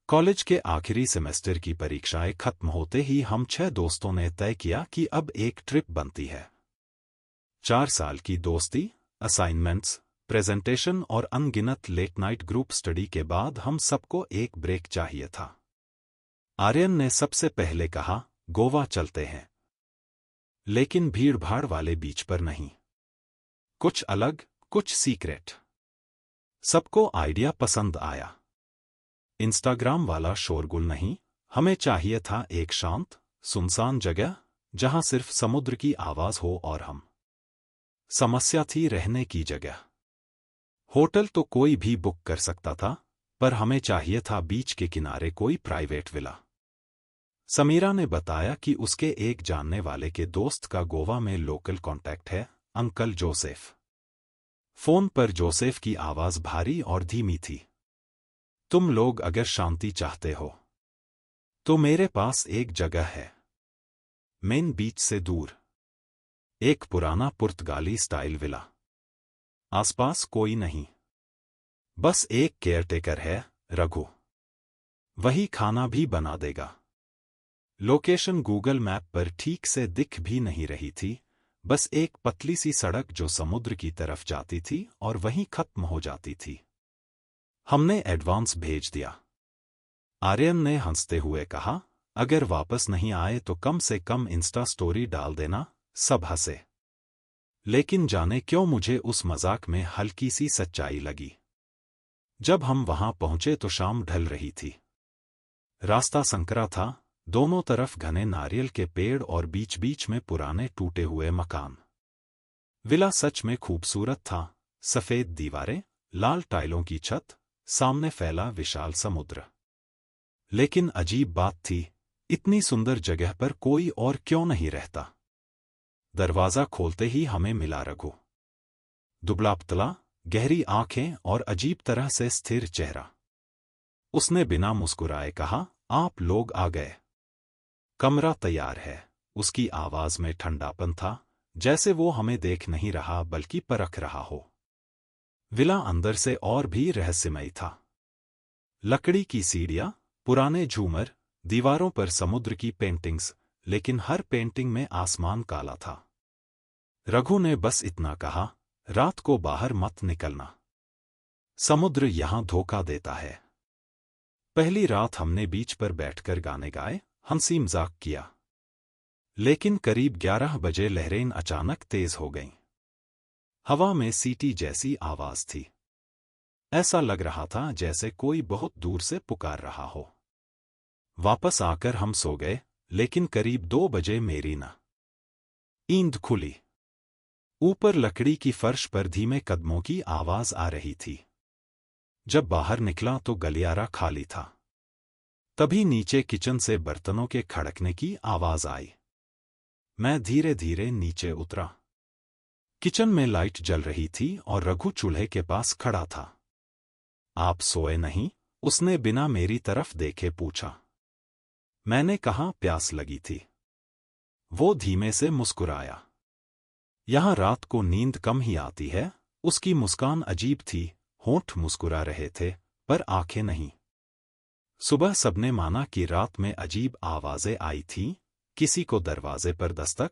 College के आखिरी semester की परीक्षाएं खत्म होते ही हम 6 दोस्तों ने तय किया कि अब एक ट्रिप बनती है। 4 साल की दोस्ती, असाइनमेंट्स, प्रेजेंटेशन और अनगिनत लेट नाइट ग्रुप स्टडी के बाद हम सबको एक ब्रेक चाहिए था। आर्यन ने सबसे पहले कहा, गोवा चलते हैं। लेकिन भीड़-भाड़ वाले बीच पर नहीं। कुछ अलग, कुछ सीक्रेट। सबको आइडिया पसंद आया। इंस्टाग्राम वाला शोरगुल नहीं, हमें चाहिए था एक शांत, सुनसान जगह, जहां सिर्फ समुद्र की आवाज हो और हम। समस्या थी रहने की जगह। होटल तो कोई भी बुक कर सकता था, पर हमें चाहिए था बीच के किनारे कोई प्राइवेट विला। समीरा ने बताया कि उसके एक जानने वाले के दोस्त का गोवा में लोकल कॉन्टैक्ट है, अंकल जोसेफ। फोन पर जोसेफ की आवाज भारी और धीमी थी। तुम लोग अगर शांति चाहते हो तो मेरे पास एक जगह है, मेन बीच से दूर। एक पुराना पुर्तगाली स्टाइल विला। आसपास कोई नहीं, बस एक केयरटेकर है, रघु। वही खाना भी बना देगा। लोकेशन गूगल मैप पर ठीक से दिख भी नहीं रही थी, बस एक पतली सी सड़क जो समुद्र की तरफ जाती थी और वहीं खत्म हो जाती थी। हमने एडवांस भेज दिया। आर्यन ने हंसते हुए कहा, अगर वापस नहीं आए तो कम से कम इंस्टा स्टोरी डाल देना। सब हंसे। लेकिन जाने क्यों मुझे उस मजाक में हल्की सी सच्चाई लगी। जब हम वहां पहुंचे तो शाम ढल रही थी। रास्ता संकरा था, दोनों तरफ घने नारियल के पेड़ और बीच बीच में पुराने टूटे हुए मकान। विला सच में खूबसूरत था, सफेद दीवारें, लाल टाइलों की छत, सामने फैला विशाल समुद्र। लेकिन अजीब बात थी, इतनी सुंदर जगह पर कोई और क्यों नहीं रहता। दरवाजा खोलते ही हमें मिला रघु। दुबला-पतला, गहरी आंखें और अजीब तरह से स्थिर चेहरा। उसने बिना मुस्कुराए कहा, आप लोग आ गए। कमरा तैयार है। उसकी आवाज में ठंडापन था, जैसे वो हमें देख नहीं रहा बल्कि परख रहा हो। विला अंदर से और भी रहस्यमयी था। लकड़ी की सीढ़ियां, पुराने झूमर, दीवारों पर समुद्र की पेंटिंग्स, लेकिन हर पेंटिंग में आसमान काला था। रघु ने बस इतना कहा, रात को बाहर मत निकलना। समुद्र यहां धोखा देता है। पहली रात हमने बीच पर बैठकर गाने गाए, हंसी मजाक किया। लेकिन करीब 11 बजे लहरें अचानक तेज हो गईं। हवा में सीटी जैसी आवाज थी। ऐसा लग रहा था जैसे कोई बहुत दूर से पुकार रहा हो। वापस आकर हम सो गए, लेकिन करीब 2 बजे मेरी नींद खुली। ऊपर लकड़ी की फर्श पर धीमे कदमों की आवाज आ रही थी। जब बाहर निकला तो गलियारा खाली था। तभी नीचे किचन से बर्तनों के खड़कने की आवाज आई। मैं धीरे धीरे नीचे उतरा। किचन में लाइट जल रही थी और रघु चूल्हे के पास खड़ा था। आप सोए नहीं? उसने बिना मेरी तरफ देखे पूछा। मैंने कहा, प्यास लगी थी। वो धीमे से मुस्कुराया। यहां रात को नींद कम ही आती है। उसकी मुस्कान अजीब थी, होंठ मुस्कुरा रहे थे, पर आंखें नहीं। सुबह सबने माना कि रात में अजीब आवाजें आई थीं, किसी को दरवाजे पर दस्तक,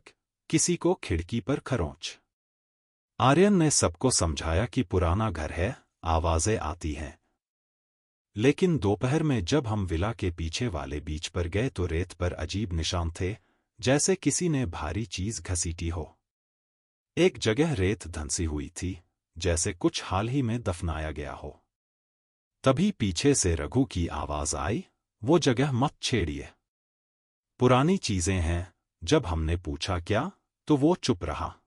किसी को खिड़की पर खरोंच। आर्यन ने सबको समझाया कि पुराना घर है, आवाजें आती हैं। लेकिन दोपहर में जब हम विला के पीछे वाले बीच पर गए तो रेत पर अजीब निशान थे, जैसे किसी ने भारी चीज घसीटी हो। एक जगह रेत धंसी हुई थी, जैसे कुछ हाल ही में दफनाया गया हो। तभी पीछे से रघु की आवाज आई, वो जगह मत छेड़िए। पुरानी चीजें हैं। जब हमने पूछा क्या, तो वो चुप रहा।